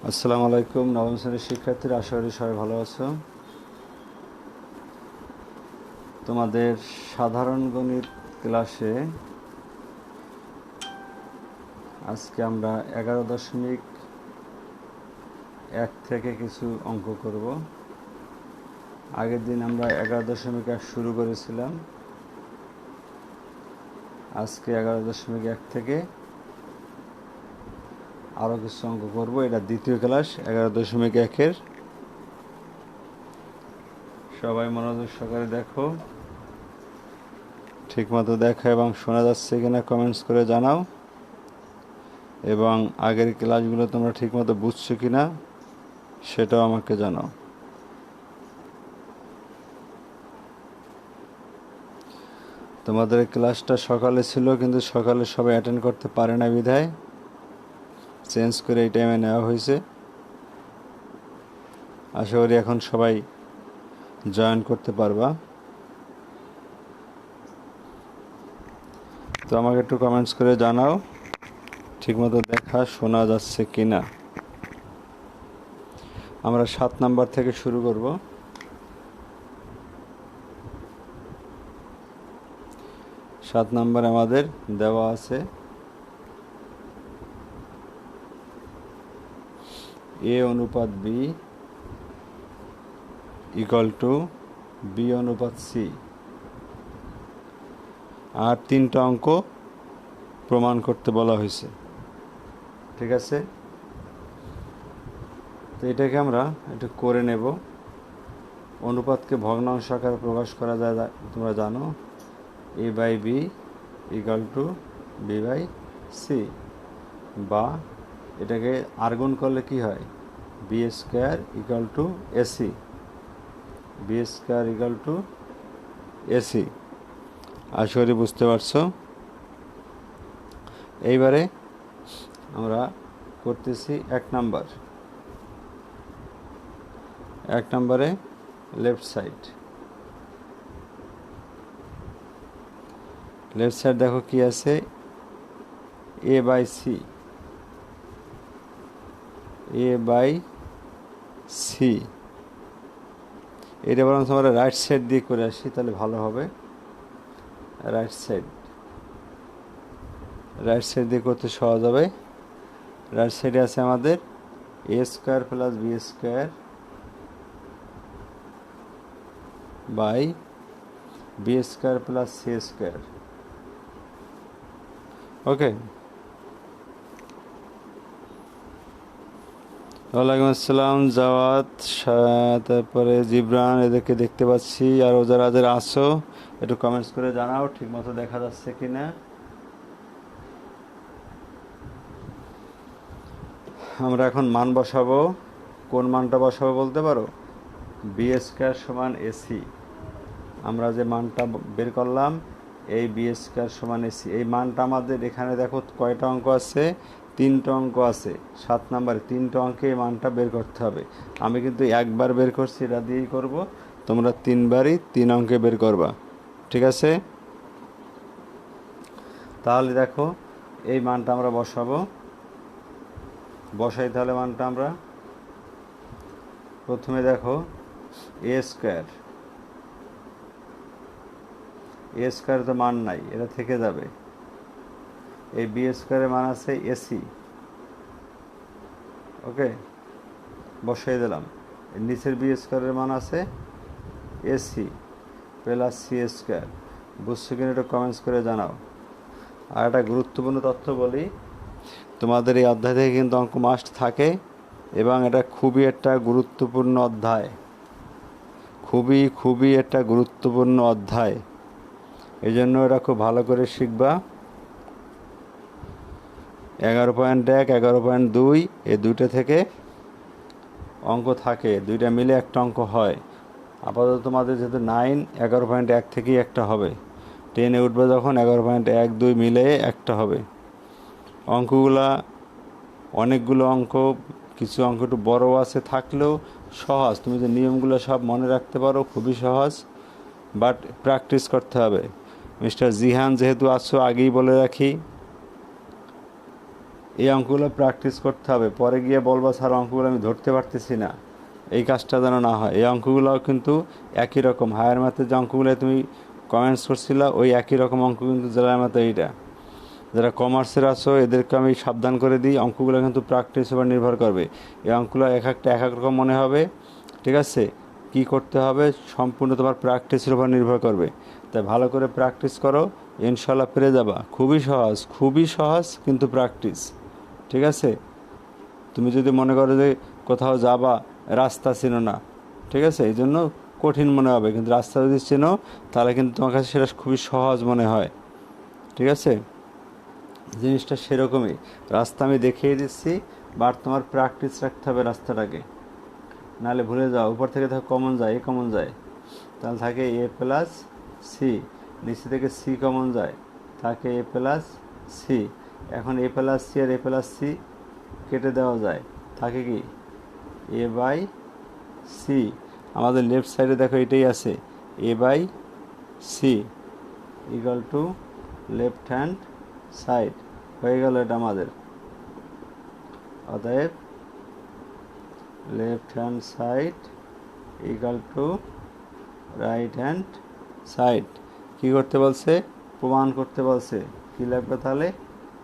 আসসালামু আলাইকুম। নবম শ্রেণীর শিক্ষার্থীরা, আশা করি সবাই ভালো আছো। তোমাদের সাধারণ গণিত ক্লাসে আজকে আমরা 11.1 থেকে কিছু অঙ্ক করব। আগের দিন আমরা 11.1 শুরু করেছিলাম। আজকে 11.1 থেকে আরও কিছু অঙ্ক করব। এটা দ্বিতীয় ক্লাস 11.1-এর। সবাই মনোযোগ সহকারে দেখো। ঠিকমতো দেখা এবং শোনা যাচ্ছে কিনা কমেন্টস করে জানাও, এবং আগের ক্লাসগুলো তোমরা ঠিকমতো বুঝছো কিনা সেটাও আমাকে জানাও। তোমাদের ক্লাসটা সকালে ছিল, কিন্তু সকালে সবাই অ্যাটেন্ড করতে পারে না বিধায় চেঞ্জ করে এই টাইমে নেওয়া হয়েছে। আশা করি এখন সবাই জয়েন করতে পারবা। তো আমাকে একটু কমেন্টস করে জানাও ঠিকমতো দেখা শোনা যাচ্ছে কিনা। আমরা 7 নাম্বার থেকে শুরু করব। 7 নাম্বার আমাদের দেওয়া আছে a অনুপাত b ইকুয়াল টু b অনুপাত c, আর 3টা অঙ্ক প্রমাণ করতে বলা হয়েছে। ঠিক আছে, তো এটাকে আমরা একটু করে নেব। অনুপাতকে ভগ্নাংশ আকারে প্রকাশ করা যায়, তোমরা জানো, a by B equal to B by C, বা এটাকে আর্গুণ করলে কি হয়, B square equal to AC, B square equal to AC. আশা করি বুঝতে পারছো। এইবারে আমরা করতেছি 1 নাম্বারে লেফট সাইড দেখো কি আছে, এ বাই সি। এটা বরং আমরা রাইট সাইড দিয়ে করে আসি, তাহলে ভালো হবে। রাইট সাইড দিয়ে করতে সহজ হবে। রাইট সাইডে আছে আমাদের A square plus B square by B square plus C square. Okay, ওয়ালাইকুম আসসালাম জাওয়াত, তারপরে জিবরান, এদেরকে দেখতে পাচ্ছি। আর যারা যারা আসো একটু কমেন্টস করে জানাও ঠিকমতো দেখা যাচ্ছে কিনা। আমরা এখন মান বসাবো। কোন মানটা বসাবো বলতে পারো? বি স্কোয়ার সমান এসি। আমরা যে মানটা বের করলাম, এই বি স্কোয়ার সমান এসি, এই মানটা আমাদের এখানে দেখো কয়টা অঙ্ক আছে, 3টা অঙ্ক আছে। 7 নাম্বারে 3টা অঙ্কে এই মানটা বের করতে হবে। আমি কিন্তু একবার বের করছি, এটা দিয়েই করব। তোমরা 3বারই 3 অঙ্কে বের করবা। ঠিক আছে, তাহলে দেখো এই মানটা আমরা বসাবো। বসাই তাহলে মানটা আমরা প্রথমে দেখো এ স্কোয়ার তো মান নাই, এটা থেকে যাবে। এই বি স্কোয়ারের মান আছে এসি। ওকে, বসাই দিলাম। নিচের বি স্কোয়ারের মান আছে এসি প্লাস সি স্কোয়ার। বুঝছো কিনা একটু কমেন্টস করে জানাও। আর একটা গুরুত্বপূর্ণ তথ্য বলি, তোমাদের এই অধ্যায় থেকে কিন্তু অঙ্ক মাস্ট থাকে, এবং এটা খুবই একটা গুরুত্বপূর্ণ অধ্যায়, খুবই একটা গুরুত্বপূর্ণ অধ্যায়। এই জন্য এটা খুব ভালো করে শিখবা। 11.1, 11.2 এই দুইটা থেকে অঙ্ক থাকে, দুইটা মিলে একটা অঙ্ক হয়। আপাতত তোমাদের যেহেতু 9, 11.1 থেকেই একটা হবে। 10-এ উঠবে যখন 11.1, 2 মিলে একটা হবে। অঙ্কগুলা অনেকগুলো অঙ্ক, কিছু অঙ্ক একটু বড় আছে, থাকলেও সহজ। তুমি যে নিয়মগুলো সব মনে রাখতে পারো, খুবই সহজ, বাট প্র্যাকটিস করতে হবে। মিস্টার জিহান যেহেতু আছো, আগেই বলে রাখি, এই অঙ্কগুলো প্র্যাকটিস করতে হবে, পরে গিয়ে বলবো স্যার অঙ্কগুলো আমি ধরতে পারতেছি না, এই কাজটা যেন না হয়। এই অঙ্কগুলোও কিন্তু একই রকম, হায়ার ম্যাথের যে অঙ্কগুলো তুমি কমেন্টস করছিলা ওই একই রকম অঙ্ক কিন্তু জেলার ম্যাথে এইটা। যারা কমার্সের আছো এদেরকে আমি সাবধান করে দিই, অঙ্কগুলো কিন্তু প্র্যাকটিস উপর নির্ভর করবে। এই অঙ্কগুলো এক একটা এক এক রকম মনে হবে, ঠিক আছে? কি করতে হবে সম্পূর্ণ তোমার প্র্যাকটিসের উপর নির্ভর করবে। তাই ভালো করে প্র্যাকটিস করো, ইনশাল্লাহ পেরে যাবা। খুবই সহজ কিন্তু প্র্যাকটিস, ঠিক আছে? তুমি যদি মনে করো যে কোথাও যাবা, রাস্তা চেনো না, ঠিক আছে, এই জন্য কঠিন মনে হবে, কিন্তু রাস্তা যদি চেনো তাহলে কিন্তু তোমার কাছে সেটা খুবই সহজ মনে হয়, ঠিক আছে? জিনিসটা সেরকমই, রাস্তা আমি দেখিয়ে দিচ্ছি, বাট তোমার প্র্যাকটিস রাখতে হবে রাস্তাটাকে, নাহলে ভুলে যাও। উপর থেকে দেখো কমন যায়, এ কমন যায়, তাহলে থাকে এ প্লাস সি, নিচে থেকে সি কমন যায়, থাকে এ প্লাস সি। এখন এ প্লাস সি আর এ প্লাস সি কেটে দেওয়া যায়, থাকে কি এ বাই সি। আমাদের লেফট সাইডে দেখো এটাই আছে, A by C equal to left hand side, হয়ে গেল এটা আমাদের। অতএব left hand side equal to right hand side. কী করতে বলছে? প্রমাণ করতে বলছে। কী লাগবে তাহলে?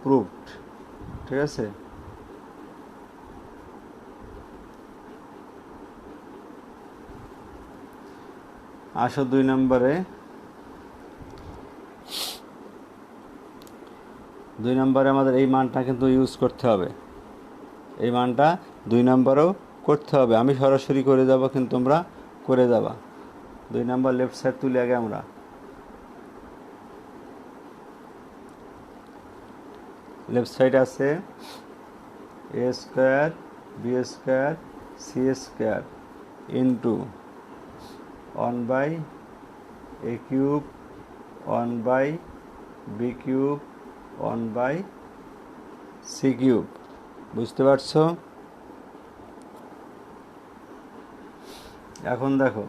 প্রুফড, ঠিক আছে? আসো 2 নম্বরে। 2 নম্বরে আমাদের এই মানটা কিন্তু ইউজ করতে হবে, এই মানটা 2 নম্বরেও করতে হবে। আমি সরাসরি করে যাব, কিন্তু তোমরা করে যাবা। 2 নম্বর লেফট সাইড তুলি আগে আমরা। লেফট সাইড আছে A square B square C square into 1 by A cube 1 by B cube 1 by C cube. বুঝতে পারছো? এখন দেখো,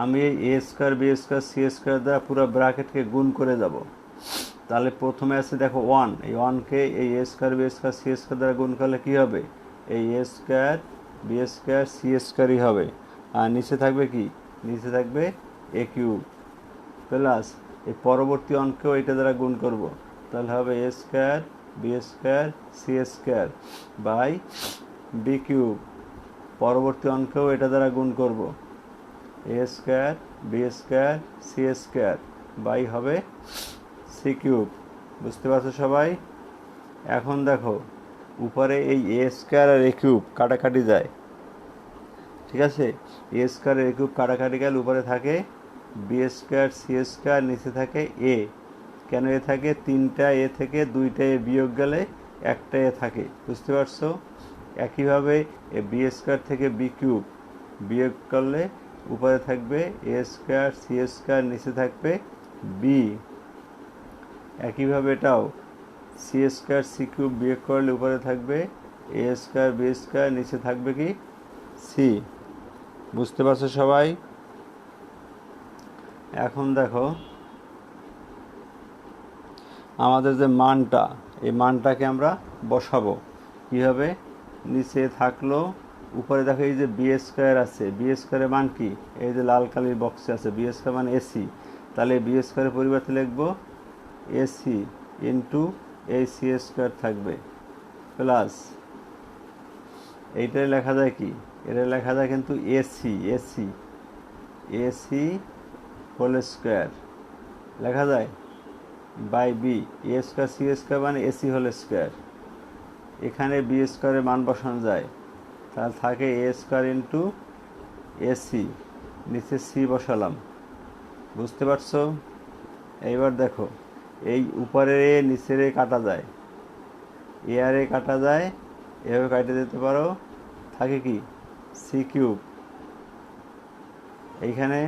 আমি এই A square B square C square দ্বারা পুরো ব্র্যাকেটকে গুণ করে যাব। তাহলে প্রথমে আছে দেখো 1, এই 1কে এই A square B square C square দ্বারা গুণ করলে কী হবে? এই A square B square C স্কোয়ারই হবে। আর নিচে থাকবে কি? নিচে থাকবে এ কিউব প্লাস এই পরবর্তী অঙ্কেও এটা দ্বারা গুণ করব, তাহলে হবে A square B square C square by B cube. পরবর্তী অঙ্কেও এটা দ্বারা গুণ করব, A square B square C square by হবে সি কিউব। বুঝতে পারছো সবাই? এখন দেখো উপরে এই A square R A cube কাটাকাটি যায়, ঠিক আছে? A square R A cube কাটাকাটি গেলে উপরে থাকে বি স্কোয়ার সি স্কোয়ার, নিচে থাকে এ। কেন এ থাকে? 3টা এ থেকে 2টা এ বিয়োগ গেলে একটা এ থাকে। বুঝতে পারছো? একইভাবে এ বি স্কোয়ার থেকে বি কিউব বিয়োগ করলে উপরে থাকবে এ স্কোয়ার সি স্কোয়ার, নিচে থাকবে বি। একইভাবে এটাও সি স্কোয়ার সি কিউব বিয়োগ করলে উপরে থাকবে এ স্কোয়ার বি স্কোয়ার, নিচে থাকবে কি সি। বুঝতে পারছো সবাই? এখন দেখো আমাদের যে মানটা, এই মানটাকে আমরা বসাবো কীভাবে? নিচে থাকলো, উপরে দেখো এই যে বি স্কোয়ার আছে, বি স্কোয়ারের মান কি? এই যে লাল কালির বক্সে আছে বি স্কোয়ার মানে এসি, তাহলে বি স্কোয়ারের পরিবর্তে লিখবো এসি ইন্টু এই সি স্কোয়ার থাকবে প্লাস এইটাই লেখা যায় কি? এটা লেখা যায় কিন্তু AC AC AC whole square লেখা যায় by B. A square C square মানে এসি হোল স্কোয়ার। এখানে বি স্কোয়ারের মান বসানো যায়, তাহলে থাকে এ স্কোয়ার ইন্টু এসি, নিচে সি বসালাম। বুঝতে পারছো? এইবার দেখো এই উপরের এ নিচের এ কাটা যায়, এ আর এ কাটা যায়, এভাবে কাটে দিতে পারো, থাকে কি সি কিউব। এইখানে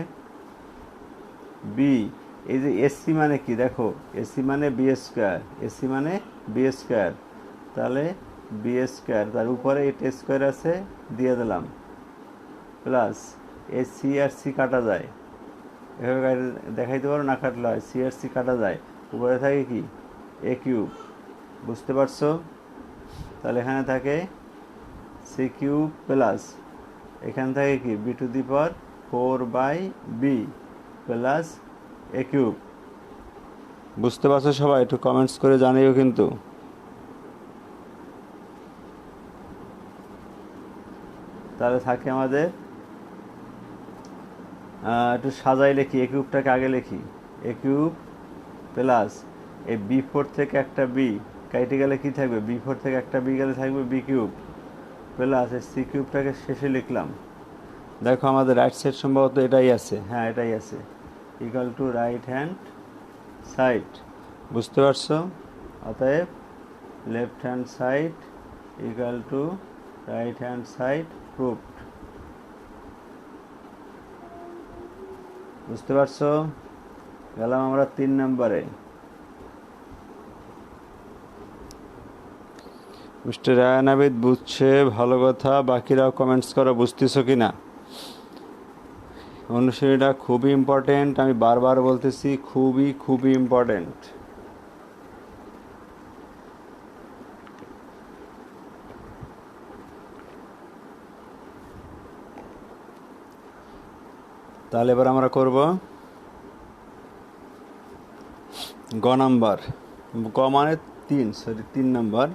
বি, এই যে এসি মানে কি? দেখো এসি মানে বি স্কোয়ার, এসি মানে বি স্কোয়ার, তাহলে বি স্কোয়ার, তার উপরে এটা স্কোয়ার আছে দিয়ে দিলাম প্লাস এ সি আর সি কাটা যায়, এভাবে দেখাইতে পারো, না কাটলে হয়, সি আর সি কাটা যায়, উপরে থাকে কি এ কিউব বুঝতে পারছো? তাহলে এখানে থাকে সি কিউব প্লাস এখানে থাকে কি B to the power 4/b plus A cube. বুঝতে পারছো সবাই? একটু কমেন্টস করে জানিও কিন্তু। তাহলে থাকে আমাদের একটু সাজাই লিখি, এ কিউবটাকে আগে লিখি। এ কিউব প্লাস এই বি ফোর থেকে একটা বি কাইটে গেলে কি থাকবে, বি ফোর থেকে একটা বি গেলে থাকবে বি কিউব প্লাস এই সি কিউবটাকে শেষে লিখলাম। দেখো আমাদের রাইট সাইড সম্ভবত এটাই আছে, হ্যাঁ এটাই আছে, equal to right hand side. বুঝতে পারছো? অতএব left hand side equal to right hand side proved. বুঝতে পারছো? গেলাম আমরা 3 নম্বরে। মিস্টার রায়ানাবিদ বুঝছে, ভালো কথা। বাকিরাও কমেন্টস করো বুঝতেছো কি না। অনুশীলনীটা খুবই ইম্পর্টেন্ট, আমি বারবার বলতেছি, খুবই খুবই ইম্পর্টেন্ট। তাহলে এবার আমরা করব গ নাম্বার। গ মানে 3 নাম্বার।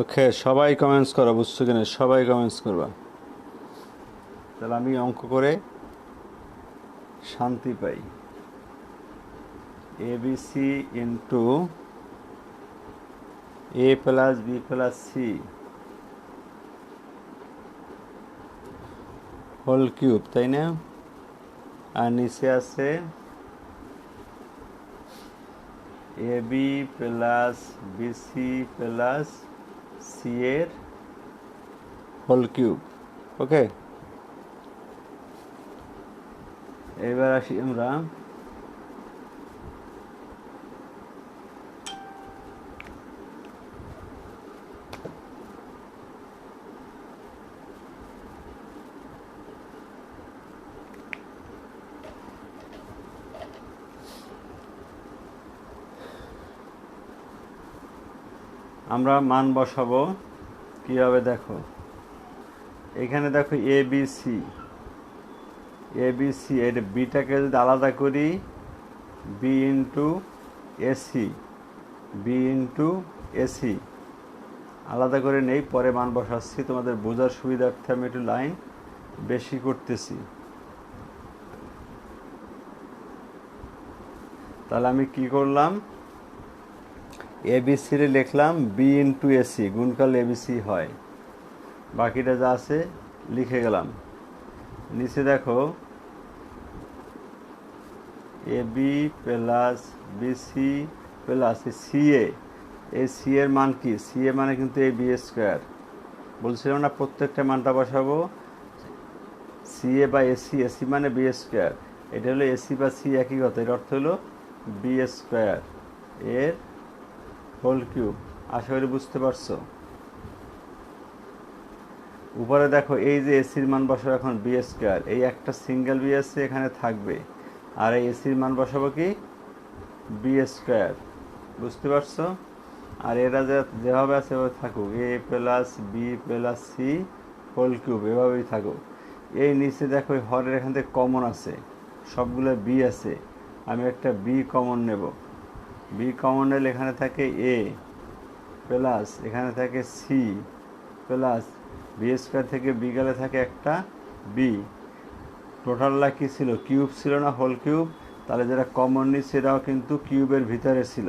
ওকে, সবাই কমেন্টস করো, বুঝছো কিনা? সবাই কমেন্টস করবা, তাহলে আমি অঙ্ক করে শান্তি পাই। A B C into A plus B plus C whole cube, তাই না? আর নিচে আছে A B plus B C plus C এর হোল কিউব। ওকে, এবার আসি আমরা মান বসাবো কীভাবে দেখো। এখানে দেখো এ বি সি এর বিটাকে যদি আলাদা করি বি ইন্টু এসি আলাদা করে নেই, পরে মান বসাচ্ছি। তোমাদের বোঝার সুবিধার্থে আমি একটু লাইন বেশি করতেছি। তাহলে আমি কি করলাম, এবিসি রে লিখলাম বি ইন্টু এসি, গুণ করলে এবিসি হয়। বাকিটা যা আছে লিখে গেলাম। নিচে দেখো A B plus BC plus CA, এই সি এর মান কি, সি এ মানে কিন্তু এ বি স্কোয়ার। বলছিলাম না প্রত্যেকটা মানটা বসাবো সি এ বা এসি, এসি মানে বি স্কোয়ার। এটা হলো এসি বা সি একই কথা, এর অর্থ হলো বি স্কোয়ার এর হোল কিউব। আশা করি বুঝতে পারছো। উপরে দেখো এই যে এসির মান বসাবো এখন বি স্কোয়ার, এই একটা সিঙ্গেল বি আছে এখানে থাকবে, আর এই এসির মান বসাবো কি বি স্কোয়ার। বুঝতে পারছো? আর এরা যেভাবে আছে এভাবে থাকুক, A plus B plus C whole cube এভাবেই থাকুক। এই নিচে দেখো হরের এখান থেকে কমন আছে, সবগুলো বি আছে, আমি একটা বি কমন নেব। বি কমন নিলে এখানে থাকে এ প্লাস এখানে থাকে সি প্লাস বি স্কোয়ার থেকে বি গেলে থাকে একটা বি। টোটালটা কী ছিল, কিউব ছিল না হোল কিউব। তাহলে যেটা কমন নিয়েছি সেটাও কিন্তু কিউবের ভিতরে ছিল,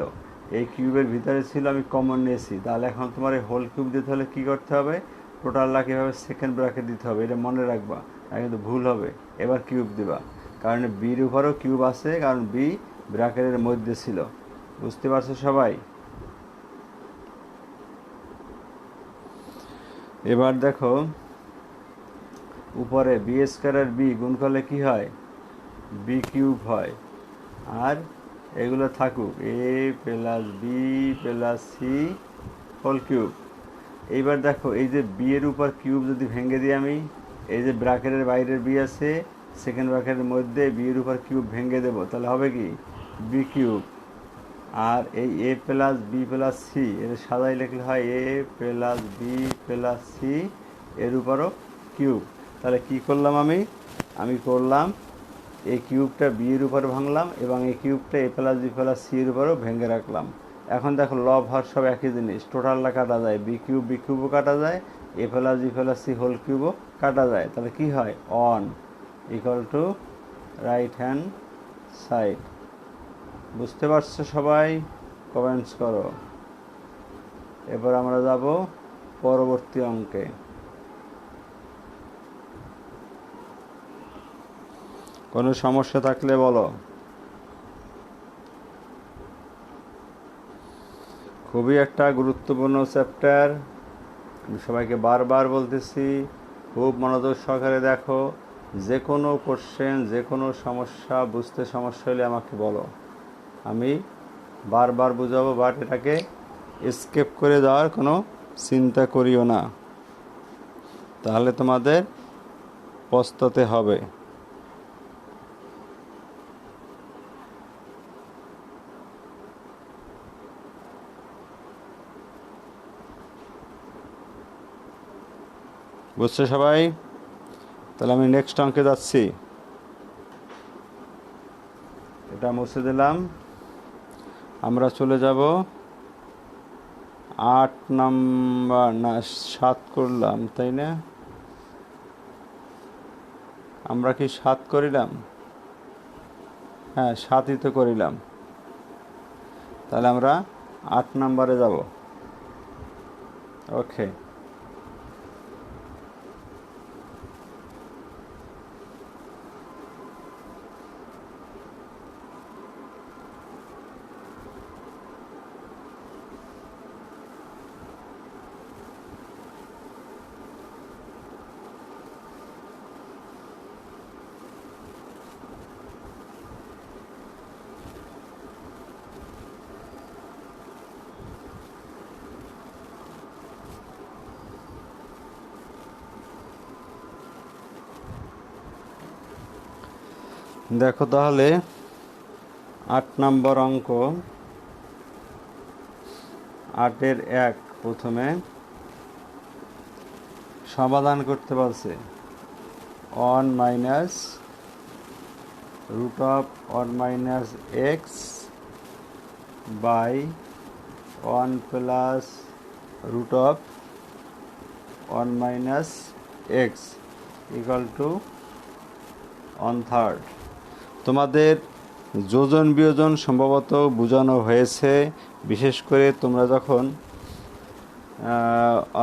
এই কিউবের ভিতরে ছিল, আমি কমন নিয়েছি। তাহলে এখন তোমার এই হোল কিউব দিতে হলে কী করতে হবে, টোটালটা কীভাবে সেকেন্ড ব্র্যাকেট দিতে হবে, এটা মনে রাখবা, আর কিন্তু ভুল হবে। এবার কিউব দিবা, কারণ বির উপরও কিউব আছে, কারণ বি ব্র্যাকেটের মধ্যে ছিল। বুঝতে পারছো সবাই? এবার দেখো উপরে বি স্কোয়ারের বি গুণ করলে কী হয়, বি কিউব হয়। আর এগুলো থাকুক A plus B plus C whole cube. এইবার দেখো এই যে বি এর উপর কিউব যদি ভেঙে দিই আমি, এই যে ব্র্যাকেটের বাইরের বি আছে সেকেন্ড ব্র্যাকেটের মধ্যে বির উপর কিউব ভেঙে দেবো, তাহলে হবে কি বি কিউব। আর এই A plus B plus C এর সাদাই লিখলে হয় A plus B plus C এর উপরও কিউব। তাহলে কি করলাম আমি করলাম এই কিউবটা বি এর উপর ভাঙলাম এবং এই কিউবটা এ প্লাস বি প্লাস সি এর উপরও ভেঙে রাখলাম। এখন দেখো লব হর সব একই জিনিস, টোটালটা কাটা যায়, বি কিউবও কাটা যায়, A plus B plus C whole কিউবও কাটা যায়। তাহলে কি হয় on equal to right hand side. বুঝতে পারছো সবাই? কমেন্টস করো। এবার আমরা যাব পরবর্তী অঙ্কে। কোনো সমস্যা থাকলে বলো। খুবই একটা গুরুত্বপূর্ণ চ্যাপ্টার, আমি সবাইকে বারবার বলতেছি, খুব মনোযোগ সহকারে দেখো। যে কোনো কোশ্চেন, যে কোনো সমস্যা বুঝতে সমস্যা হলে আমাকে বলো, আমি বারবার বুঝাবো। বাট এটাকে স্কিপ করে যাওয়ার কোনো চিন্তা করিও না, তাহলে তোমাদের পস্তাতে হবে। বুঝছো সবাই? তাহলে আমি নেক্সট অঙ্কে যাচ্ছি। এটা মুছে দিলাম। আমরা চলে যাব 8 নাম্বার, না 7 করলাম তাই না? আমরা কি 7 করিলাম? হ্যাঁ 7ই তো করিলাম। তাহলে আমরা 8 নাম্বারে যাব। ওকে, দেখো তাহলে 8 নম্বর অঙ্ক। 8-এর 1 প্রথমে সমাধান করতে বলছে 1 minus root of 1 minus X by 1 plus root of 1 minus X equal to 1/3। তোমাদের যোজন বিয়োজন সম্ভবত বোঝানো হয়েছে, বিশেষ করে তোমরা যখন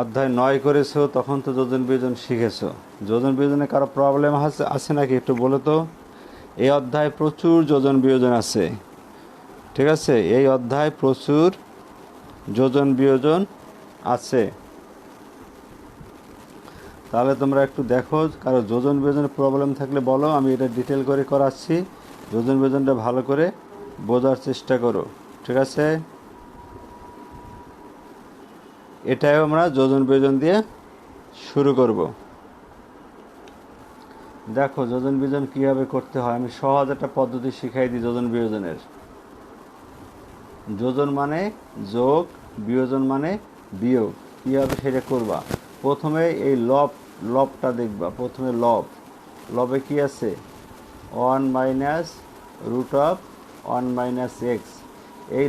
অধ্যায় 9 করেছো তখন তো যোজন বিয়োজন শিখেছো। যোজন বিয়োজনে কারো প্রবলেম আছে নাকি একটু বলো তো? এই অধ্যায় প্রচুর যোজন বিয়োজন আছে, ঠিক আছে? এই অধ্যায় প্রচুর যোজন বিয়োজন আছে। তাহলে তোমরা একটু দেখো, কারো যোজন বিয়োজনের প্রবলেম থাকলে বলো, আমি এটা ডিটেল করে করাচ্ছি। যোজন বিয়োজনটা ভালো করে বোঝার চেষ্টা করো, ঠিক আছে? এটাও আমরা যোজন বিয়োজন দিয়ে শুরু করব। দেখো যোজন বিয়োজন কীভাবে করতে হয়, আমি সহজ একটা পদ্ধতি শিখাই দিই যোজন বিয়োজনের। যোজন মানে যোগ, বিয়োজন মানে বিয়োগ। কীভাবে সেটা করবা, প্রথমে এই লবটা দেখবা। প্রথমে লবে কি আছে 1 minus root of 1 minus X. এই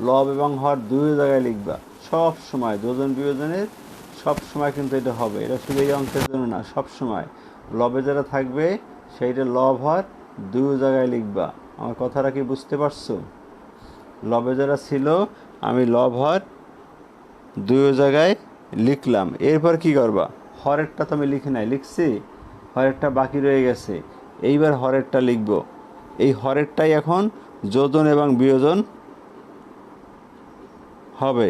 লব এবং হর দুই জায়গায় লিখবা সব সময়। যোজন বিয়োজনের সব সময় কিন্তু এটা হবে, এটা শুধু এই অঙ্কের জন্য না, সব সময় লবে যেটা থাকবে সেইটা লব হর দুই জায়গায় লিখবা। আমার কথাটা কি বুঝতে পারছো? লবে যারা ছিল আমি লব হর দুই জায়গায় লিখলাম। এরপর কি করবা, হরেরটা তো আমি লিখি নাই, লিখছি, হরেরটা বাকি রয়ে গেছে, এইবার হরেরটা লিখব। এই হরেরটাই এখন যোজন এবং বিয়োজন হবে।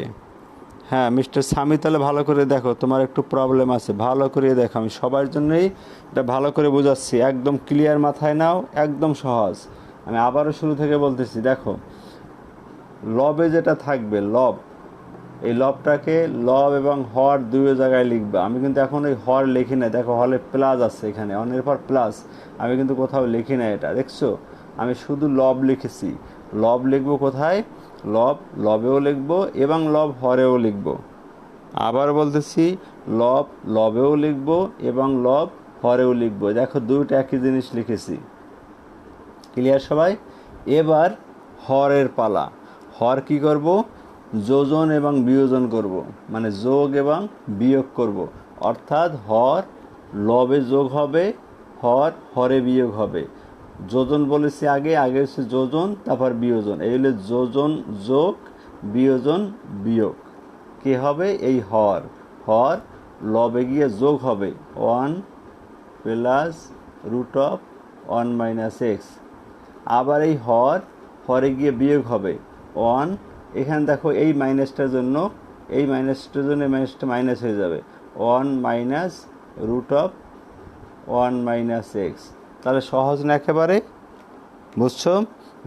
হ্যাঁ মিস্টার সামি, তাহলে ভালো করে দেখো, তোমার একটু প্রবলেম আছে, ভালো করে দেখো। আমি সবার জন্যই এটা ভালো করে বোঝাচ্ছি, একদম ক্লিয়ার মাথায় নাও, একদম সহজ। আমি আবারও শুরু থেকে বলতেছি, দেখো লবে যেটা থাকবে এই লবটাকে লব এবং হর দুই জায়গায় লিখবে। আমি কিন্তু এখন ওই হর লিখি না, দেখো হলে প্লাস আছে এখানে, অনের পর প্লাস, আমি কিন্তু কোথাও লিখি না এটা, দেখছো? আমি শুধু লব লিখেছি। লব লিখবো কোথায়? লব লবেও লিখবো এবং লব হরেও লিখবো। আবার বলতেছি, লব লবেও লিখবো এবং লব হরেও লিখবো। দেখো দুইটা একই জিনিস লিখেছি। ক্লিয়ার সবাই? এবার হরের পালা। হর কি করব? যোজন এবং বিয়োজন করব, মানে যোগ এবং বিয়োগ করব। অর্থাৎ হর লবে যোগ হবে, হর হরে বিয়োগ হবে। যোজন বলেছি আগে, আগে হচ্ছে যোজন, তারপর বিয়োজন। এই হলো যোজন যোগ, বিয়োজন বিয়োগ। কি হবে? এই হর, হর লবে গিয়ে যোগ হবে 1 plus root of 1 minus X. আবার এই হর হরে গিয়ে বিয়োগ হবে 1। এখানে দেখো এই মাইনাসটার জন্য এই মাইনাসটার জন্য এই মাইনাসটা মাইনাস হয়ে যাবে 1 minus root of 1 minus X. তাহলে সহজ না একেবারে? বুঝছো?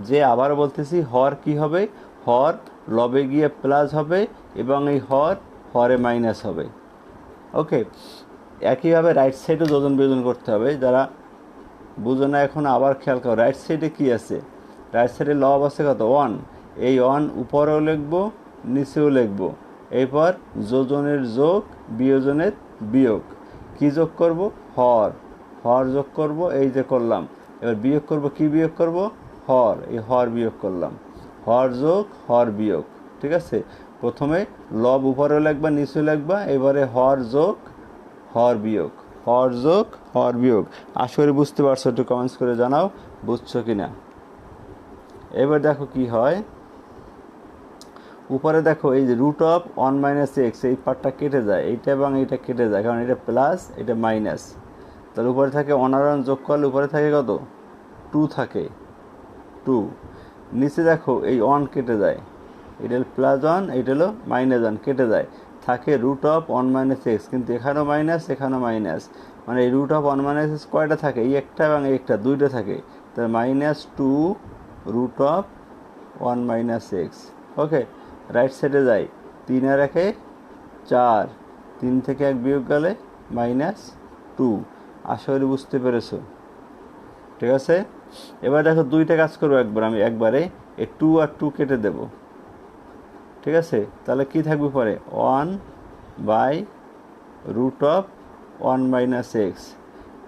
যে আবার বলতেছি, হর কি হবে? হর লবে গিয়ে প্লাস হবে এবং এই হর হরে মাইনাস হবে। ওকে, একইভাবে রাইট সাইডও যোজন বিয়োজন করতে হবে। যারা বুঝো না এখন আবার খেয়াল করো, রাইট সাইডে কি আছে? রাইট সাইডে লব আছে কত? 1। এই 1 উপরেও লিখবো, নিচেও লিখবো। এরপর যোজনের যোগ, বিয়োজনের বিয়োগ। কি যোগ করব? হর, হর যোগ করব, এই যে করলাম। এবার বিয়োগ করব, কি বিয়োগ করব? হর, এই হর বিয়োগ করলাম। হর যোগ হর বিয়োগ, ঠিক আছে? প্রথমে লব উপরেও লিখবা, নিচেও লিখবা, এবারে হর যোগ হর বিয়োগ, হর যোগ হর বিয়োগ। আশা করি বুঝতে পারছো, একটু কমেন্টস করে জানাও বুঝছো কিনা। এবার দেখো কি হয়, উপরে দেখো এই যে রুট অফ 1 মাইনাস এক্স, এই পার্টটা কেটে যায়, এইটা এবং এইটা কেটে যায়, কারণ এটা প্লাস এটা মাইনাস। তাহলে উপরে থাকে 1 আর 1 যোগ করলে উপরে থাকে কত? 2 থাকে, 2। নিচে দেখো এই 1 কেটে যায়, এটা হলো প্লাস 1, এটা হলো মাইনাস 1, কেটে যায়, থাকে রুট অফ 1 মাইনাস এক্স। কিন্তু এখানেও মাইনাস, এখানেও মাইনাস, মানে এই রুট অফ 1 মাইনাস এক্স কয়টা থাকে? এই একটা এবং এই একটা, দুইটা থাকে। তাহলে minus 2 root of 1 minus X. Okay, right সাইডে যাই, 3 আর 1 4, 3 থেকে 1 বিয়োগ গেলে মাইনাস 2। আশা করি বুঝতে পেরেছো, ঠিক আছে? এবার দেখো দুইটা কাজ করবো একবার, আমি একবারে এই 2 আর 2 কেটে দেব, ঠিক আছে? তাহলে কি থাকবে পরে? 1 by root of 1 minus X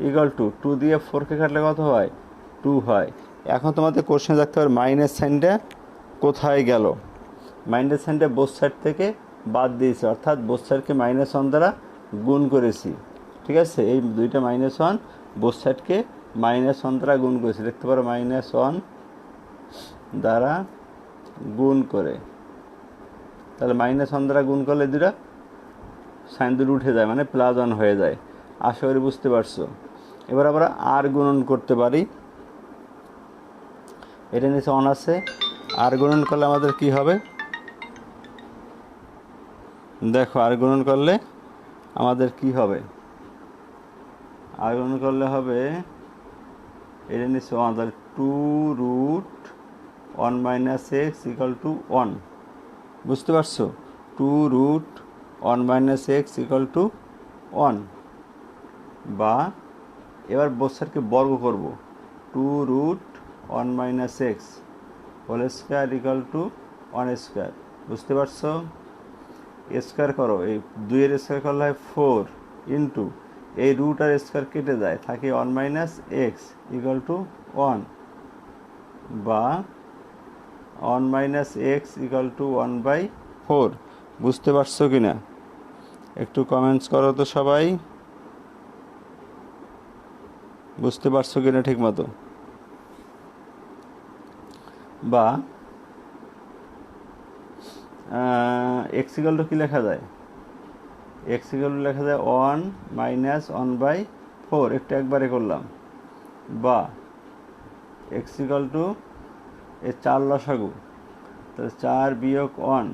equal to 2 দিয়ে 4কে কাটলে কত হয়? 2 হয়। এখন তোমাদের কোশ্চেন দেখতে হবে মাইনাস সাইনটা কোথায় গেল? মাইনাস সাইনটা বোথ সাইড থেকে বাদ দিয়েছে, অর্থাৎ বোথ সাইডকে -1 দ্বারা গুণ করেছি, ঠিক আছে? এই দুইটা -1 বোথ সাইডকে -1 দ্বারা গুণ করেছি, দেখতে পারো -1 দ্বারা গুণ করে। তাহলে -1 দ্বারা গুণ করলে দুটা সাইন দুটো উঠে যায়, মানে +1 হয়ে যায়। আশা করি বুঝতে পারছো। এবার আমরা আর গুণন করতে পারি, এটা নিচে 1 আছে, আর গুণন করলে আমাদের কি হবে? দেখো আর গুণন করলে আমাদের কি হবে? আর গুণন করলে হবে, এটা নিচে 1, তাহলে 2 root 1 minus X equal to 1। বুঝতে পারছো? 2 root 1 minus X equal to 1। বা এবার বর্গকে বর্গ করব, 2 root 1 minus X whole square equal to 1 square. বুঝতে পারছো? স্কোয়ার করো, এই 2 এর স্কোয়ার করলে হয় 4 ইন্টু এই রুট আর স্কোয়ার কেটে যায়, থাকে 1 মাইনাস এক্স ইকুয়াল টু 1। বা 1 মাইনাস এক্স ইকুয়াল টু 1/4। বুঝতে পারছো কি না? একটু কমেন্টস করো তো সবাই, বুঝতে পারছো কি না ঠিক মতো? বা এক্স ইকুয়াল টু কী লেখা যায়? এক্স ইকুয়াল টু লেখা যায় 1 মাইনাস 1/4, একটু একবারে করলাম। বা এক্স ইকুয়াল টু এ 4 লসাগু, তাহলে 4 বিয়োগ 1,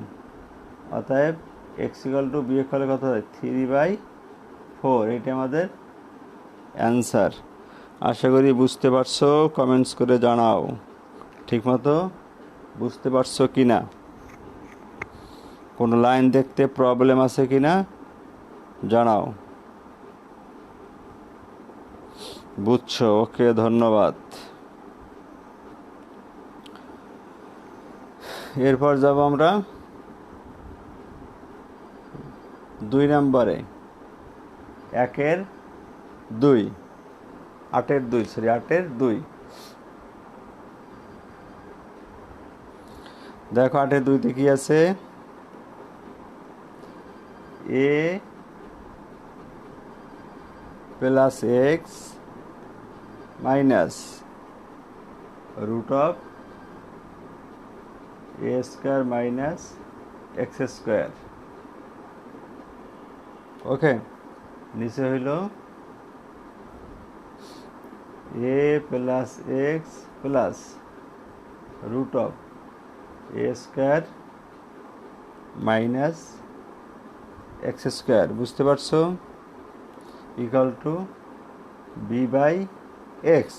অতএব এক্স ইকুয়াল টু বিয়োগ করলে কত হয়? 3/4। এটা আমাদের অ্যান্সার। আশা করি বুঝতে পারছো, কমেন্টস করে জানাও ঠিকমতো বুঝতে পারছো কি না। কোনো লাইন দেখতে প্রবলেম আছে কি না জানাও। বুঝছো? ওকে, ধন্যবাদ। এরপর যাব আমরা 2 নম্বরে, 1-এর 2, 8-এর 2, সরি 8-এর 2। দেখো 8-এর 2-তে কি আছে? a plus X minus root of A square minus X square. Okay, নিচে হইল A plus X plus root of A square minus X square, বুঝতে পারছো? Equal to B by X.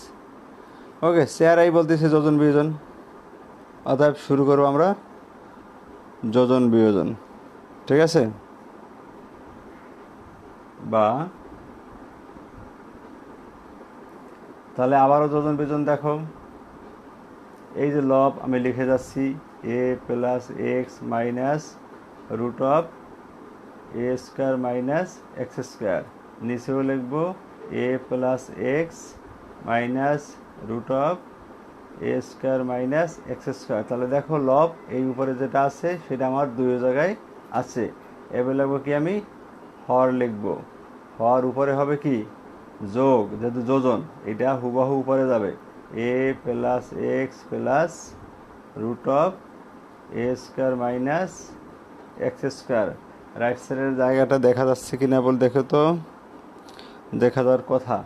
Okay, স্যারাই বলতেছে যোজন বিয়োজন, অতএব শুরু করবো আমরা যোজন বিয়োজন। ঠিক আছে? বা তাহলে আবারও যোজন বিয়োজন দেখো। এই যে লব আমি লিখে যাচ্ছি A plus X minus root of A square minus X square, নিচেও লিখবো A plus X minus root of A square minus X square. তাহলে দেখো লব এই উপরে যেটা আছে সেটা আমার দুই জায়গায় আছে। এবার লিখবো কি, আমি হর লিখবো। হর উপরে হবে কি যোগ, যেহেতু যোজন এটা হুবাহু উপরে যাবে। A plus X plus root of A square minus X square. Right সাইডের জায়গাটা দেখা যাচ্ছে কি না বল দেখো তো, দেখা যাওয়ার কথা।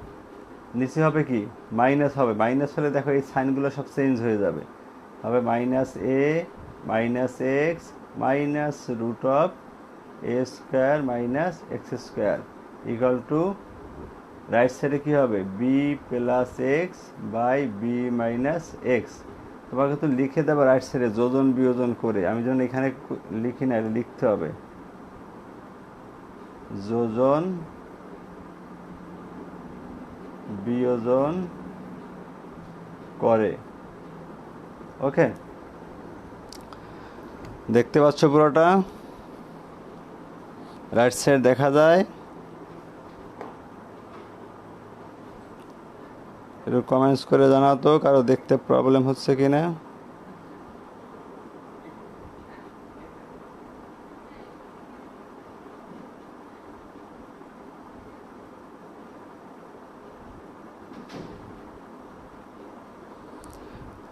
নিচে হবে কি মাইনাস হবে, মাইনাস হলে দেখো এই সাইনগুলো সব চেঞ্জ হয়ে যাবে, হবে minus A minus X minus root of A square minus X square equal to right সাইডে কী হবে B plus X by B minus X. তোমাকে তো লিখে দেবে রাইট সাইডে যোজন বিয়োজন করে, আমি যখন এখানে লিখি না, এটা লিখতে হবে যোজন বিয়োজন করে। ওকে, দেখতে পাচ্ছ পুরোটা রাইট সাইড দেখা যায়? একটু কমেন্টস করে জানাও তো কারো দেখতে প্রবলেম হচ্ছে কিনা।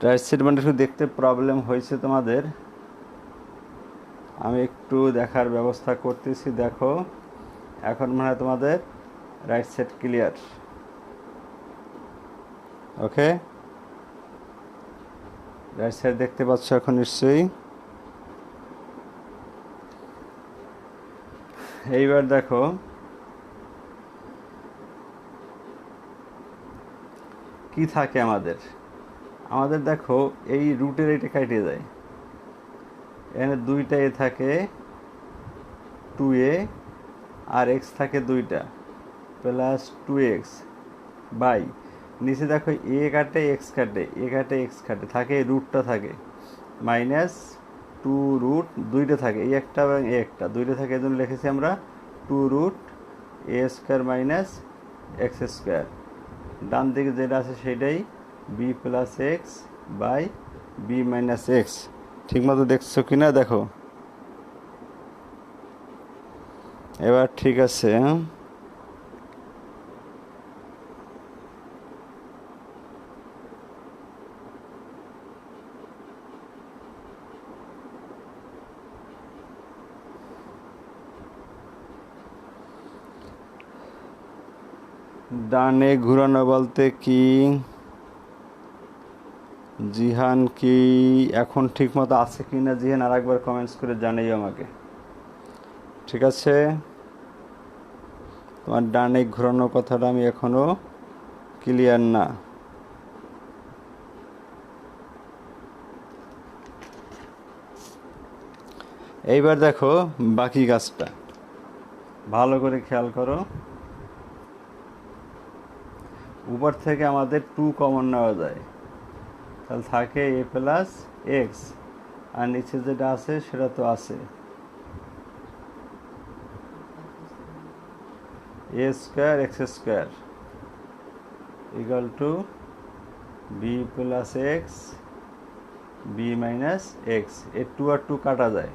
রাইট সাইড মানে একটু দেখতে প্রবলেম হয়েছে তোমাদের, আমি একটু দেখার ব্যবস্থা করতেছি। দেখো এখন মনে হয় তোমাদের রাইট সাইড ক্লিয়ার। ওকে, রাইট সাইড দেখতে পাচ্ছ এখন নিশ্চয়ই। এইবার দেখো কি থাকে আমাদের, আমাদের দেখো এই রুটের এটা কেটে যায়, এখানে 2টা এ থাকে 2a আর এক্স থাকে 2টা প্লাস 2x বাই নিচে দেখো এ কাটে এক্স কাটে, এ কাটে এক্স কাটে, থাকে রুটটা থাকে মাইনাস 2 রুট 2টা থাকে, এই একটা এবং এই একটা 2টা থাকে, এই জন্য লিখেছি আমরা 2 root A square minus X square. ডান দিকে যেটা আছে সেটাই B plus X by B minus X. ঠিকমতো দেখছো কি না দেখো, এবার ঠিক আছে। ডানে ঘুরানো বলতে কি জিহান, কি এখন ঠিক মতো আছে কি না জিহান আরেকবার কমেন্টস করে জানাই আমাকে। ঠিক আছে, তোমার ডানে ঘোরানোর কথাটা আমি এখনো ক্লিয়ার না। এইবার দেখো বাকি কাজটা ভালো করে খেয়াল করো। উপর থেকে আমাদের 2 কমন নেওয়া যায়, তাহলে থাকে এ প্লাস এক্স, আর নিচে যেটা আছে সেটা তো আছে A square X square equal to B plus X B minus X. এর 2 আর 2 কাটা যায়,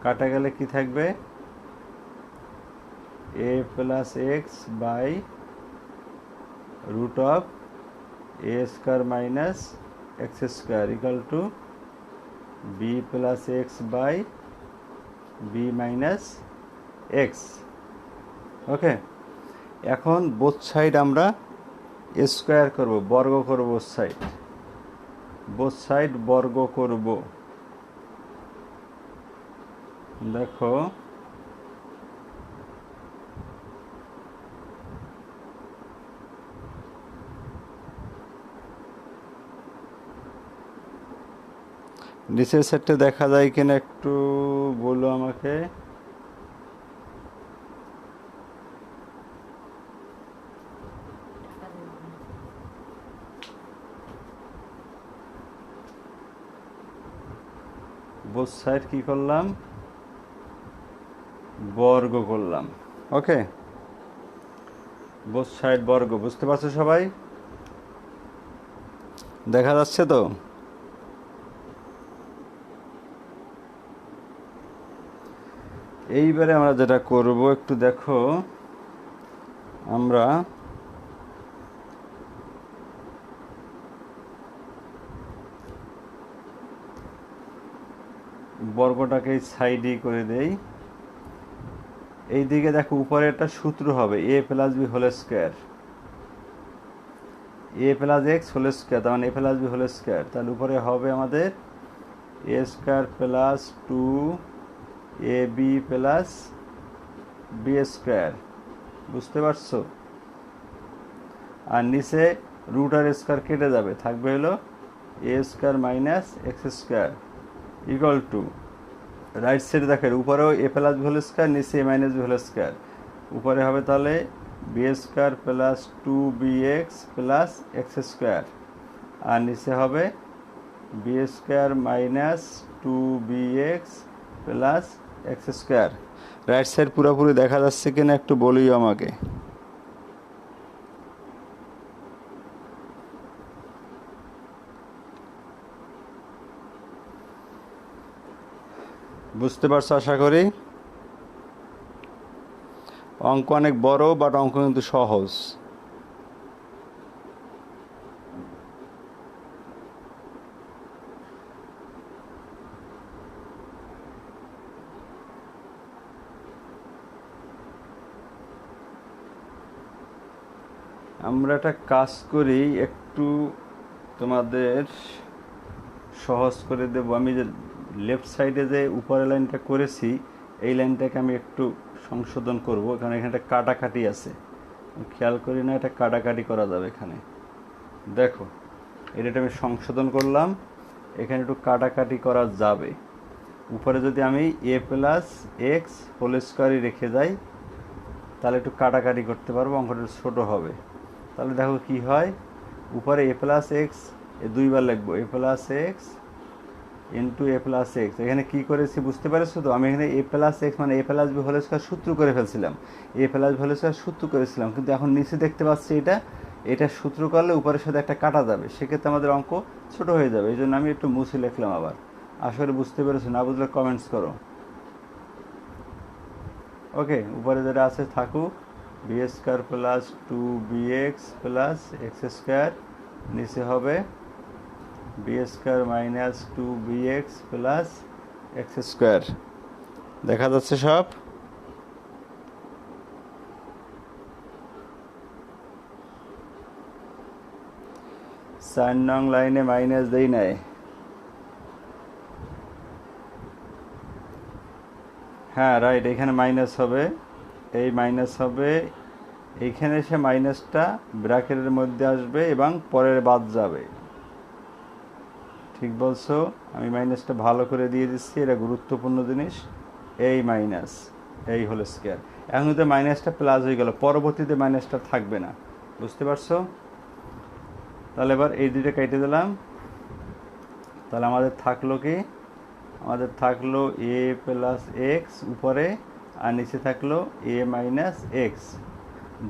কাটা গেলে কি থাকবে A plus X by root of A square minus X square equal to B plus X by B minus X. Okay, এখন both side আমরা square করব, বর্গ করব, বোথ সাইড বর্গ করব। দেখো নিচের সেটটা দেখা যায় কিনা একটু বলো আমাকে। বোথ সাইড কি করলাম, বর্গ করলাম। ওকে, বোথ সাইড বর্গ, বুঝতে পারছো সবাই? দেখা যাচ্ছে তো? এইবারে আমরা যেটা করব একটু দেখো, আমরা বর্গটাকে সাইডে করে দেই। এই দিকে দেখো উপরে একটা সূত্র হবে এ প্লাস বি হোল স্কোয়ার, এ প্লাস এক্স হোল স্কোয়ার, তার মানে এ প্লাস বি হোল স্কোয়ার। তাহলে উপরে হবে আমাদের A square plus 2 A B plus B square, বুঝতে পারছো? আর নিচে রুট আর স্কোয়ার কেটে যাবে, থাকবে হলো A square minus X square equal to, right সাইডে দেখেন উপরেও A plus B whole square, নিচে A minus B whole square. উপরে হবে তাহলে B square plus 2bx plus X square, আর নিচে হবে B square minus 2bx plus X square. Right side পুরোপুরি দেখা যাচ্ছে কিনা একটু বলিও আমাকে। বুঝতে পারছো আশা করি? অঙ্ক অনেক বড়, বাট অঙ্ক কিন্তু সহজ। আমরা একটা কাজ করি, একটু তোমাদের সহজ করে দেব। আমি যে লেফট সাইডে যে উপরের লাইনটা করেছি, এই লাইনটাকে আমি একটু সংশোধন করব, কারণ এখানে একটা কাটাকাটি আছে, খেয়াল করি না, এটা কাটাকাটি করা যাবে এখানে। দেখো এটা আমি সংশোধন করলাম, এখানে একটু কাটাকাটি করা যাবে। উপরে যদি আমি এ প্লাস এক্স হোল স্কোয়ারই রেখে যাই, তাহলে একটু কাটাকাটি করতে পারবো, অঙ্কটা ছোটো হবে। তাহলে দেখো কি হয়, উপরে এ প্লাস এক্স এ দুইবার লিখবো, A plus x into A plus x. এখানে কী করেছি বুঝতে পারছো তো? আমি এখানে এ প্লাস এক্স মানে এ প্লাস বি হোল স্কোয়ার সূত্র করে ফেলছিলাম, এ প্লাস বি হোল স্কোয়ার সূত্র করেছিলাম, কিন্তু এখন নিচে দেখতে পাচ্ছি এটা সূত্র করলে উপরের সাথে একটা কাটা যাবে, সেক্ষেত্রে আমাদের অঙ্ক ছোট হয়ে যাবে। এই জন্য আমি একটু মুছে লিখলাম আবার। আশা করি বুঝতে পেরেছো, না বুঝলে কমেন্টস করো। ওকে, উপরে যেটা আছে থাকুক, B square plus 2bx plus X square, নিচে হবে B square minus 2bx plus X square. দেখা যাচ্ছে সব? চার নং লাইনে মাইনাস দেই নাই। হ্যাঁ রাইট, এখানে মাইনাস হবে, এই মাইনাস হবে, এইখানে এসে মাইনাসটা ব্র্যাকেটের মধ্যে আসবে এবং পরের বাদ যাবে, ঠিক বলছো। আমি মাইনাসটা ভালো করে দিয়ে দিচ্ছি, এটা গুরুত্বপূর্ণ জিনিস। এই মাইনাস এই হোল স্কোয়ার, এখন তো মাইনাসটা প্লাস হয়ে গেল, পরবর্তীতে মাইনাসটা থাকবে না, বুঝতে পারছো? তাহলে এবার এই দুটো কেটে দিলাম। তাহলে আমাদের থাকলো কি, আমাদের থাকলো এ প্লাস এক্স উপরে, আর নিচে থাকলো এ মাইনাস এক্স।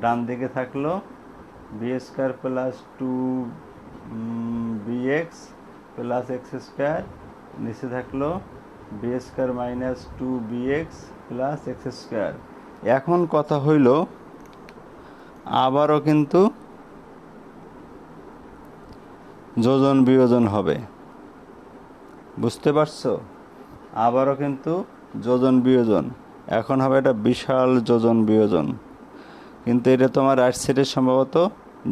ডান দিকে থাকলো B square plus two B X plus X square, নিচে থাকলো B square minus two B X plus X square. এখন কথা হইল আবারও কিন্তু যোজন বিয়োজন হবে, বুঝতে পারছো? আবারও কিন্তু যোজন বিয়োজন, এখন হবে এটা বিশাল যোজন বিয়োজন, কিন্তু এটা তোমার রাইট সাইডে সম্ভবত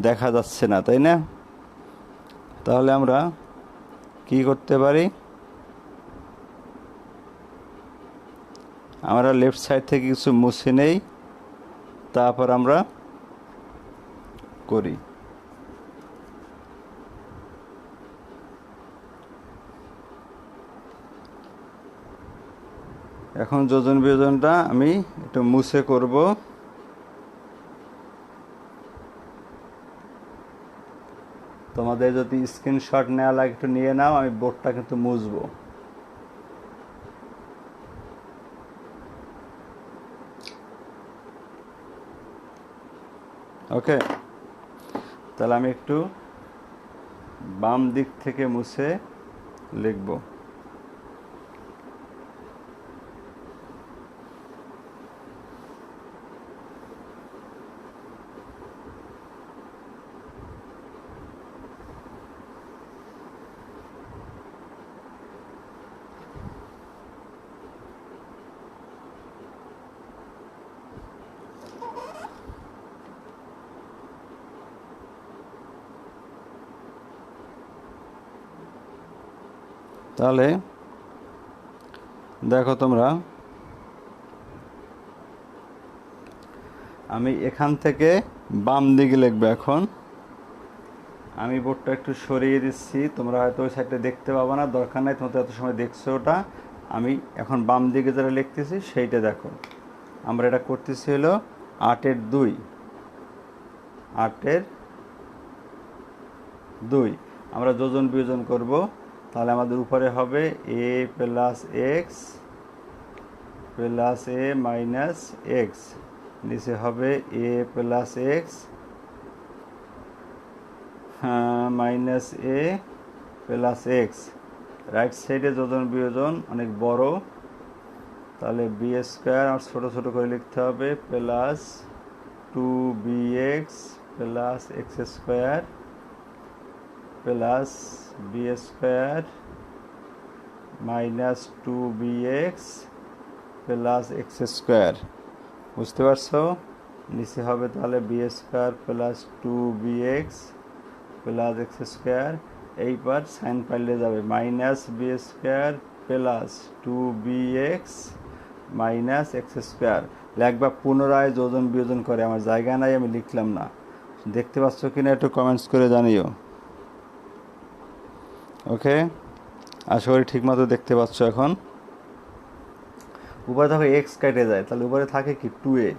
দেখা যাচ্ছে না, তাই না? তাহলে আমরা কি করতে পারি, আমরা লেফট সাইড থেকে কিছু মুছে নেই, তারপর আমরা করি। এখন যোজন বিয়োজনটা আমি একটু মুছে করব। তোমাদের যদি স্ক্রিনশট নেওয়া লাগে একটু নিয়ে নাও, আমি বোর্ডটা কিন্তু মুছবো। ওকে, তাহলে আমি একটু বাম দিক থেকে মুছে লিখব। তাহলে দেখো তোমরা, আমি এখান থেকে বাম দিকে লিখবো। এখন আমি বোর্ডটা একটু সরিয়ে দিচ্ছি, তোমরা হয়তো ওই সাইডটা দেখতে পাবো না, দরকার নাই, তোমরা এত সময় দেখছো ওটা। আমি এখন বাম দিকে যারা লিখতেছি সেইটা দেখো। আমরা এটা করতেছি হলো 8-এর 2, 8-এর 2 আমরা যোজন বিয়োজন করব। তাহলে আমাদের উপরে হবে এ প্লাস এক্স প্লাস এ মাইনাস এক্স, নিচে হবে এ প্লাস এক্স মাইনাস এ প্লাস এক্স। রাইট সাইডে যোজন বিয়োজন অনেক বড়, তাহলে বি স্কোয়ার আমার ছোটো ছোটো করে লিখতে হবে plus two B X plus X square plus B square minus two B X plus X square, বুঝতে পারছো? নিচে হবে তাহলে B square plus two B X plus X square. এইবার সাইন পাল্টে যাবে, minus B square plus two B X minus X square. লেখবা পুনরায় যোজন বিয়োজন করে, আমার জায়গা নাই, আমি লিখলাম না। দেখতে পাচ্ছ কিনা একটু কমেন্টস করে জানিও। ওকে, আশা করি ঠিকমতো দেখতে পাচ্ছ। এখন উপরে দেখো এক্স কেটে যায়, তাহলে উপরে থাকে কি 2a,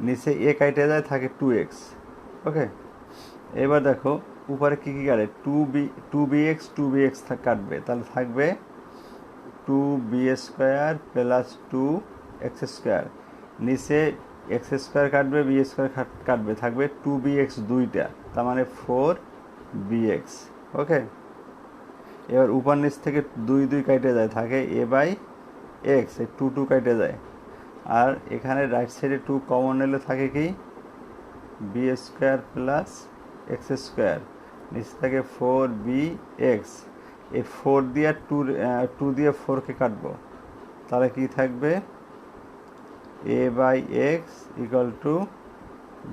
নিচে এ কেটে যায় থাকে 2x। ওকে, এবার দেখো উপরে কী কী কাটে, টু বি এক্স কাটবে, তাহলে থাকবে two B square plus two X square. নিচে এক্স স্কোয়ার কাটবে, বি স্কোয়ার কাটবে, থাকবে টু বি এক্স দুইটা, তার মানে 4bx। ওকে, এবার উপর নিচ থেকে 2 কেটে যায়, থাকে এ বাই এক্স, এই 2 কেটে যায়। আর এখানে রাইট সাইডে 2 কমন নিলে থাকে কি B square plus X square, নিচে থাকে 4bx। এই 4 দিয়ে 2 দিয়ে 4কে কাটবো, তাহলে কি থাকবে A by X equal to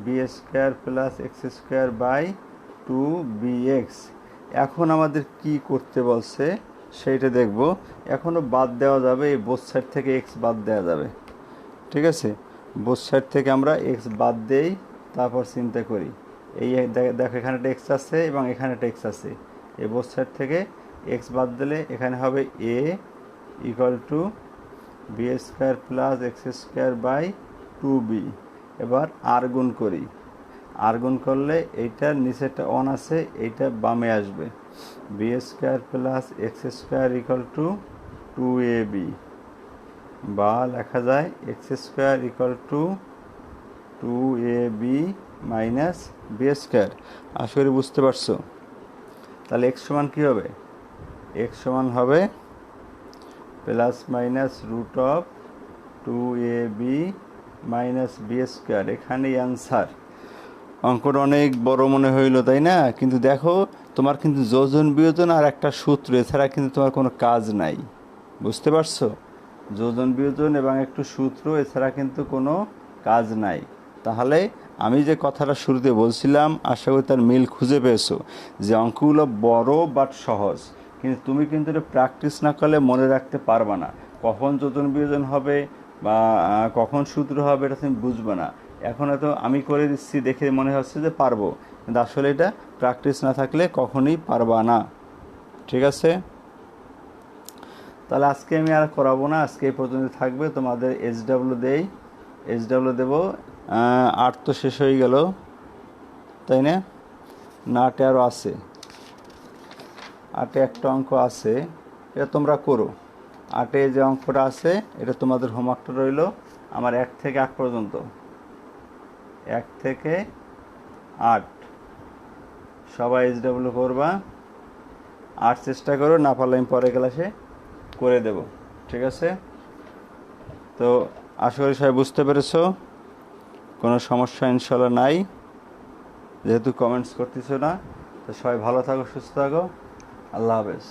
B square plus X square by 2bx। এখন আমাদের কি করতে বলছে সেইটা দেখব। এখনও বাদ দেওয়া যাবে, এই বোথ সাইড থেকে এক্স বাদ দেওয়া যাবে, ঠিক আছে? বোথ সাইড থেকে আমরা এক্স বাদ দেই, তারপর চিন্তা করি। এই দেখো এখানে একটা এক্স আছে এবং এখানে একটা এক্স আছে, এই বোথ সাইড থেকে এক্স বাদ দিলে এখানে হবে A equal to B square plus X square by 2b। এবার আর গুণ করি, আর গুণ করলে এইটার নিচেটা অন আছে, এইটা বামে আসবে। B square plus X square equal to 2ab, বা লেখা যায় X square equal to 2ab minus B square. আশা করি বুঝতে পারছো। তাহলে এক্স সমান কী হবে? এক্স সমান হবে plus minus root of 2ab minus B square. এখানেই অ্যান্সার। অঙ্কটা অনেক বড় মনে হইল, তাই না? কিন্তু দেখো, তোমার কিন্তু যোজন বিয়োজন আর একটা সূত্র, এছাড়া কিন্তু তোমার কোনো কাজ নাই। বুঝতে পারছো? যোজন বিয়োজন এবং একটু সূত্র, এছাড়া কিন্তু কোনো কাজ নাই। তাহলে আমি যে কথাটা শুরুতে বলছিলাম, আশা করি তার মিল খুঁজে পেয়েছো যে অঙ্কগুলো বড় বাট সহজ, কিন্তু তুমি কিন্তু এটা প্র্যাকটিস না করলে মনে রাখতে পারবে না। কখন যোজন বিয়োজন হবে বা কখন সূত্র হবে এটা তুমি বুঝবে না। এখন হয়তো আমি করে দিচ্ছি দেখে মনে হচ্ছে যে পারবো, কিন্তু আসলে এটা প্র্যাকটিস না থাকলে কখনোই পারবা না। ঠিক আছে? তাহলে আজকে আমি আর করাবো না, আজকে এই পর্যন্ত থাকবে। তোমাদের এইচডাব্লিউ দেই, এইচডাব্লিউ দেবো। 8 তো শেষ হয়ে গেল, তাই না? না, 8 আরও আছে, 8 একটা অঙ্ক আছে, এটা তোমরা করো। 8 যে অঙ্কটা আছে এটা তোমাদের হোমওয়ার্কটা রইল আমার 1 থেকে 8 পর্যন্ত। 1 থেকে 8 সবাই এইচডাব্লিউ করবা। 8 চেষ্টা করো, না পারলে আমি পরে ক্লাসে করে দেব। ঠিক আছে? তো আশা করি সবাই বুঝতে পেরেছো, কোনো সমস্যা ইনশাল্লাহ নাই। যেহেতু কমেন্টস করতেছো না, তো সবাই ভালো থাকো, সুস্থ থাকো। আল্লাহ হাফেজ।